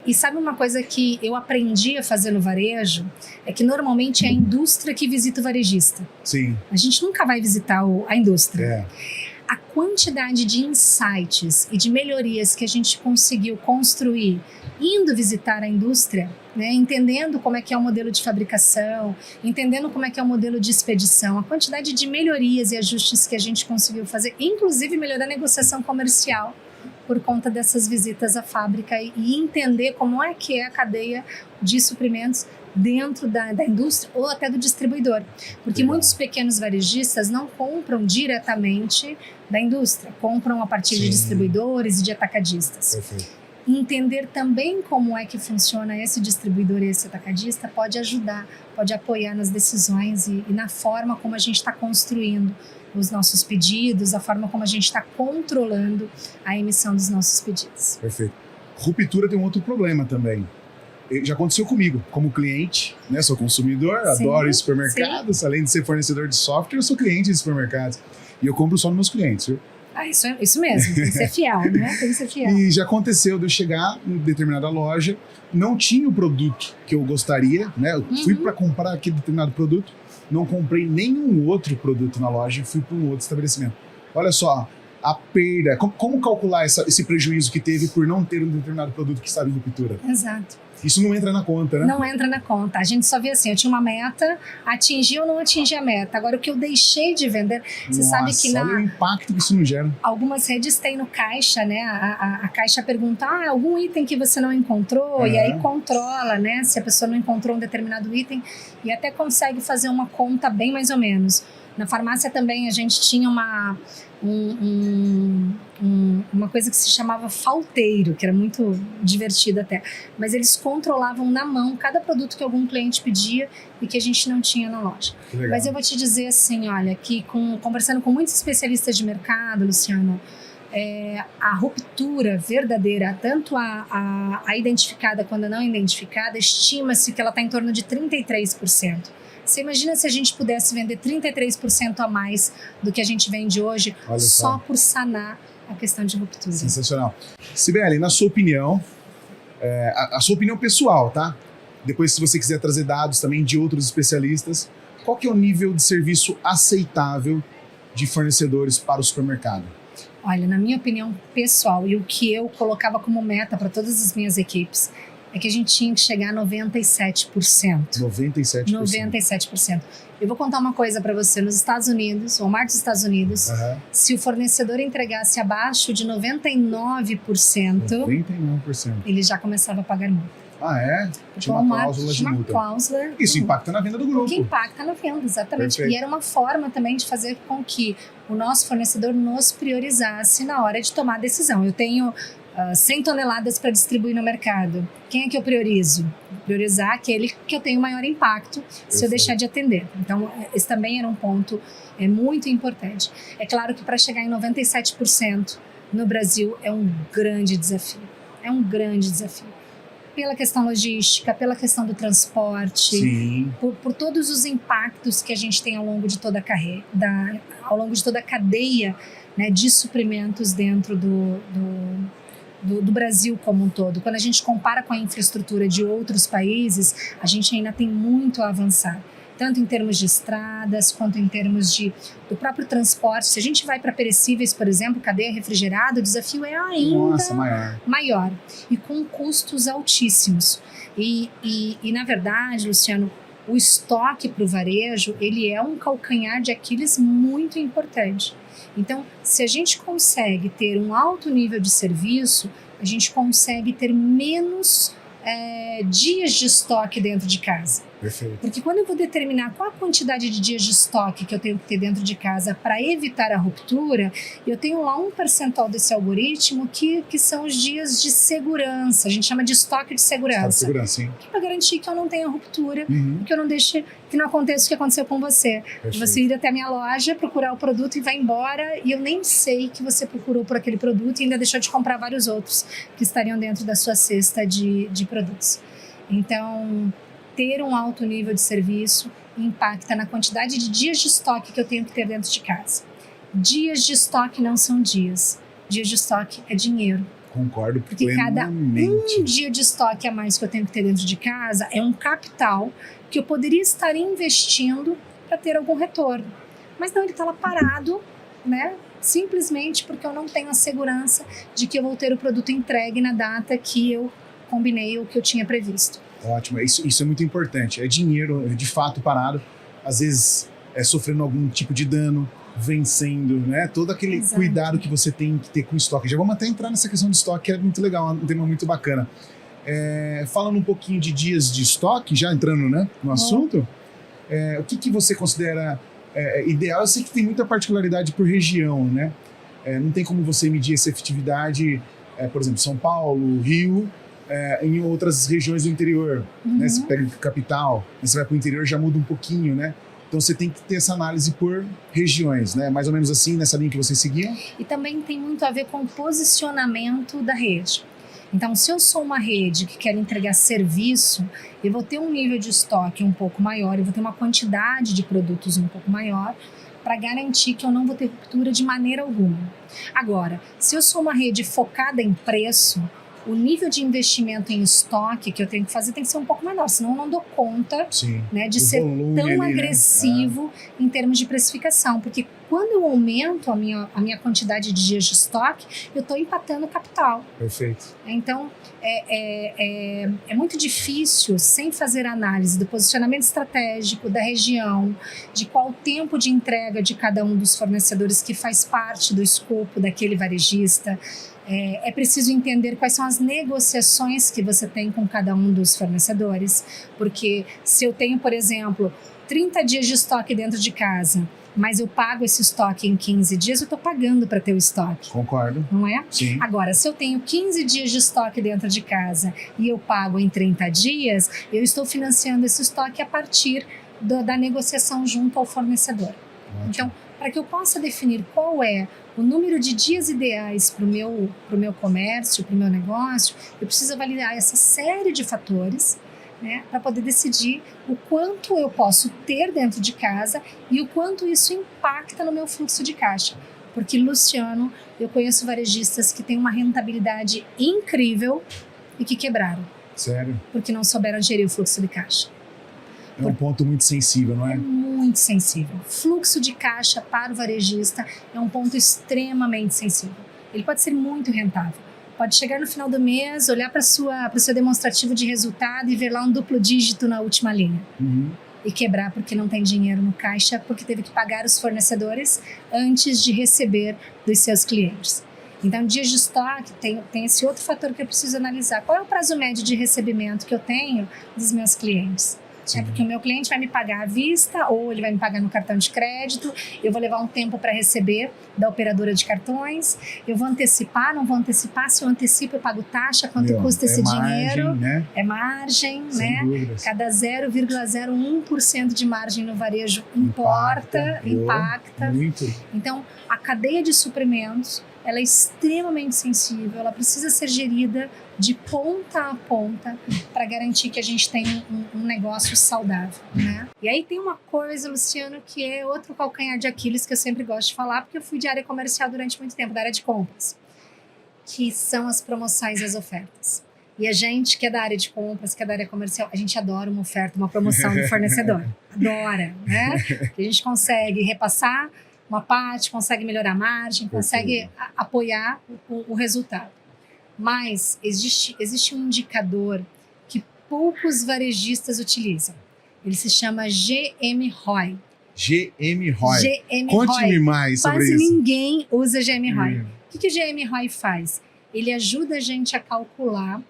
E sabe uma coisa que eu aprendi a fazer no varejo? É que normalmente é a indústria que visita o varejista. Sim. A gente nunca vai visitar a indústria. É. A quantidade de insights e de melhorias que a gente conseguiu construir indo visitar a indústria, né, entendendo como é que é o modelo de fabricação, entendendo como é que é o modelo de expedição, a quantidade de melhorias e ajustes que a gente conseguiu fazer, inclusive melhorar a negociação comercial por conta dessas visitas à fábrica e entender como é que é a cadeia de suprimentos dentro da indústria ou até do distribuidor. Porque muitos pequenos varejistas não compram diretamente da indústria, compram a partir de distribuidores e de atacadistas. Perfeito. Entender também como é que funciona esse distribuidor e esse atacadista pode ajudar, pode apoiar nas decisões e na forma como a gente está construindo os nossos pedidos, a forma como a gente está controlando a emissão dos nossos pedidos. Perfeito. Ruptura tem um outro problema também. Já aconteceu comigo, como cliente, né? Sou consumidor, Sim, adoro supermercados, além de ser fornecedor de software, eu sou cliente de supermercados. E eu compro só nos meus clientes, viu? Isso mesmo, tem que ser fiel, né? Tem que ser fiel. E já aconteceu de eu chegar em determinada loja, não tinha o produto que eu gostaria, né? Eu fui para comprar aquele determinado produto, não comprei nenhum outro produto na loja e fui para um outro estabelecimento. Olha só, a perda, como calcular esse prejuízo que teve por não ter um determinado produto que estava em ruptura? Exato. Isso não entra na conta, né? Não entra na conta. A gente só vê assim, eu tinha uma meta, atingi ou não atingi a meta. Agora, o que eu deixei de vender, você sabe que olha o impacto que isso não gera. Algumas redes têm no caixa, né? A caixa pergunta, algum item que você não encontrou? E aí controla, né? Se a pessoa não encontrou um determinado item e até consegue fazer uma conta bem mais ou menos. Na farmácia também a gente tinha uma coisa que se chamava falteiro, que era muito divertido até. Mas eles controlavam na mão cada produto que algum cliente pedia e que a gente não tinha na loja. Mas eu vou te dizer assim, olha, que conversando com muitos especialistas de mercado, Luciano, a ruptura verdadeira, tanto a identificada quanto a não identificada, estima-se que ela está em torno de 33%. Você imagina se a gente pudesse vender 33% a mais do que a gente vende hoje, só por sanar a questão de ruptura. Sensacional. Sibeli, na sua opinião, a sua opinião pessoal, tá? Depois, se você quiser trazer dados também de outros especialistas, qual que é o nível de serviço aceitável de fornecedores para o supermercado? Olha, na minha opinião pessoal, e o que eu colocava como meta para todas as minhas equipes, é que a gente tinha que chegar a 97%. 97%? 97%. Eu vou contar uma coisa para você. Nos Estados Unidos, Walmart dos Estados Unidos, se o fornecedor entregasse abaixo de 99%, 99%, ele já começava a pagar multa. Ah, é? Tinha uma cláusula de multa. Isso impacta na venda do grupo. Que impacta na venda, exatamente. Perfeito. E era uma forma também de fazer com que o nosso fornecedor nos priorizasse na hora de tomar a decisão. Eu tenho 100 toneladas para distribuir no mercado. Quem é que eu priorizo? Priorizar aquele que eu tenho maior impacto se eu deixar de atender. Então, esse também era um ponto muito importante. É claro que para chegar em 97% no Brasil é um grande desafio. É um grande desafio. Pela questão logística, pela questão do transporte, por todos os impactos que a gente tem ao longo de toda a carreira, ao longo de toda a cadeia, né, de suprimentos dentro do Brasil como um todo. Quando a gente compara com a infraestrutura de outros países, a gente ainda tem muito a avançar, tanto em termos de estradas, quanto em termos do próprio transporte. Se a gente vai para perecíveis, por exemplo, cadeia refrigerada, o desafio é ainda maior e com custos altíssimos. E na verdade, Luciano, o estoque para o varejo, ele é um calcanhar de Aquiles muito importante. Então, se a gente consegue ter um alto nível de serviço, a gente consegue ter menos dias de estoque dentro de casa. Perfeito. Porque quando eu vou determinar qual a quantidade de dias de estoque que eu tenho que ter dentro de casa para evitar a ruptura, eu tenho lá um percentual desse algoritmo que são os dias de segurança. A gente chama de estoque de segurança. Sim. Para garantir que eu não tenha ruptura, que eu não deixe, que não aconteça o que aconteceu com você. Perfeito. Você ir até a minha loja, procurar o produto e vai embora, e eu nem sei que você procurou por aquele produto e ainda deixou de comprar vários outros que estariam dentro da sua cesta de produtos. Então, ter um alto nível de serviço impacta na quantidade de dias de estoque que eu tenho que ter dentro de casa. Dias de estoque não são dias. Dias de estoque é dinheiro. Concordo Porque cada plenamente. um dia de estoque a mais que eu tenho que ter dentro de casa é um capital que eu poderia estar investindo para ter algum retorno. Mas não, ele está lá parado, né? Simplesmente porque eu não tenho a segurança de que eu vou ter o produto entregue na data que eu combinei ou que eu tinha previsto. Ótimo, isso é muito importante. É dinheiro de fato parado, às vezes sofrendo algum tipo de dano, vencendo, né? Todo aquele Exato. Cuidado que você tem que ter com o estoque. Já vamos até entrar nessa questão de estoque, que é muito legal, um tema muito bacana. Falando um pouquinho de dias de estoque, já entrando, né, no assunto, o que você considera ideal? Eu sei que tem muita particularidade por região, né? Não tem como você medir essa efetividade, por exemplo, São Paulo, Rio, em outras regiões do interior, né? Você pega a capital, você vai para o interior, já muda um pouquinho, né? Então você tem que ter essa análise por regiões, né? Mais ou menos assim, nessa linha que vocês seguiam. E também tem muito a ver com o posicionamento da rede. Então, se eu sou uma rede que quer entregar serviço, eu vou ter um nível de estoque um pouco maior, eu vou ter uma quantidade de produtos um pouco maior, para garantir que eu não vou ter ruptura de maneira alguma. Agora, se eu sou uma rede focada em preço, o nível de investimento em estoque que eu tenho que fazer tem que ser um pouco menor, senão eu não dou conta, né, de ser tão agressivo em termos de precificação, porque quando eu aumento a minha quantidade de dias de estoque, eu estou empatando o capital. Perfeito. Então, é muito difícil, sem fazer análise do posicionamento estratégico, da região, de qual o tempo de entrega de cada um dos fornecedores que faz parte do escopo daquele varejista. É preciso entender quais são as negociações que você tem com cada um dos fornecedores, porque se eu tenho, por exemplo, 30 dias de estoque dentro de casa, mas eu pago esse estoque em 15 dias, eu estou pagando para ter o estoque. Concordo. Não é? Sim. Agora, se eu tenho 15 dias de estoque dentro de casa e eu pago em 30 dias, eu estou financiando esse estoque a partir da negociação junto ao fornecedor. Ótimo. Então, para que eu possa definir qual é o número de dias ideais para o meu comércio, para o meu negócio, eu preciso avaliar essa série de fatores, né, para poder decidir o quanto eu posso ter dentro de casa e o quanto isso impacta no meu fluxo de caixa. Porque, Luciano, eu conheço varejistas que têm uma rentabilidade incrível e que quebraram. Sério? Porque não souberam gerir o fluxo de caixa. É um ponto muito sensível, não é? É muito sensível. Fluxo de caixa para o varejista é um ponto extremamente sensível. Ele pode ser muito rentável. Pode chegar no final do mês, olhar para o seu demonstrativo de resultado e ver lá um duplo dígito na última linha. E quebrar porque não tem dinheiro no caixa, porque teve que pagar os fornecedores antes de receber dos seus clientes. Então, dias de estoque tem esse outro fator que eu preciso analisar. Qual é o prazo médio de recebimento que eu tenho dos meus clientes? É porque o meu cliente vai me pagar à vista ou ele vai me pagar no cartão de crédito, eu vou levar um tempo para receber da operadora de cartões, eu vou antecipar, não vou antecipar, se eu antecipo eu pago taxa, quanto custa esse dinheiro, né? É margem, sem né? dúvidas. Cada 0,01% de margem no varejo impacta muito. Então, a cadeia de suprimentos, ela é extremamente sensível, ela precisa ser gerida de ponta a ponta para garantir que a gente tenha um negócio saudável, né? E aí tem uma coisa, Luciano, que é outro calcanhar de Aquiles que eu sempre gosto de falar, porque eu fui de área comercial durante muito tempo, da área de compras, que são as promoções e as ofertas. E a gente que é da área de compras, que é da área comercial, a gente adora uma oferta, uma promoção do fornecedor. Adora, né? Que a gente consegue repassar uma parte, consegue melhorar a margem, consegue apoiar o resultado. Mas existe um indicador que poucos varejistas utilizam. Ele se chama GMROI. GMROI. Conte-me mais sobre isso. Quase ninguém usa GMROI. O que o GMROI faz? Ele ajuda a gente a calcular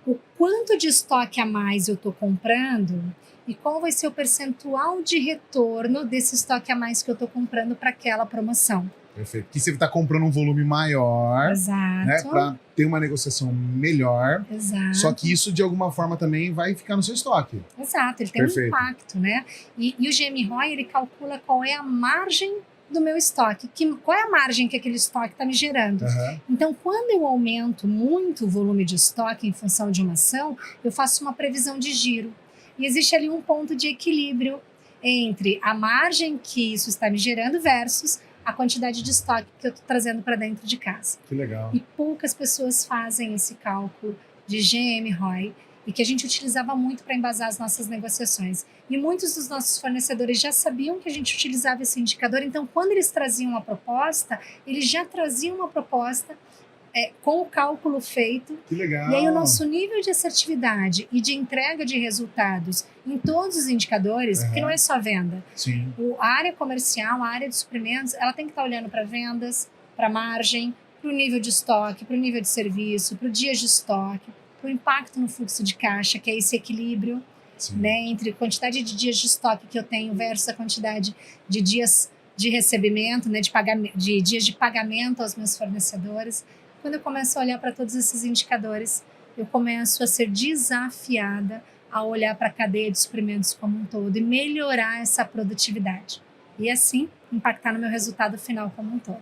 o quanto de estoque a mais eu estou comprando e qual vai ser o percentual de retorno desse estoque a mais que eu estou comprando para aquela promoção. Perfeito. Que você está comprando um volume maior, exato, né, para ter uma negociação melhor. Exato. Só que isso, de alguma forma, também vai ficar no seu estoque. Exato, ele tem um impacto, né? E o GMROI, ele calcula qual é a margem do meu estoque. Qual é a margem que aquele estoque está me gerando? Então, quando eu aumento muito o volume de estoque em função de uma ação, eu faço uma previsão de giro. E existe ali um ponto de equilíbrio entre a margem que isso está me gerando versus a quantidade de estoque que eu estou trazendo para dentro de casa. Que legal. E poucas pessoas fazem esse cálculo de GM, ROI, e que a gente utilizava muito para embasar as nossas negociações. E muitos dos nossos fornecedores já sabiam que a gente utilizava esse indicador, então quando eles traziam uma proposta, eles já traziam uma proposta com o cálculo feito. Que legal. E aí o nosso nível de assertividade e de entrega de resultados em todos os indicadores, porque não é só venda. Sim. A área comercial, a área de suprimentos, ela tem que estar olhando para vendas, para margem, para o nível de estoque, para o nível de serviço, para o dias de estoque, para o impacto no fluxo de caixa, que é esse equilíbrio, né, entre a quantidade de dias de estoque que eu tenho versus a quantidade de dias de recebimento, né, de dias de pagamento aos meus fornecedores. Quando eu começo a olhar para todos esses indicadores, eu começo a ser desafiada a olhar para a cadeia de suprimentos como um todo e melhorar essa produtividade. E assim, impactar no meu resultado final como um todo.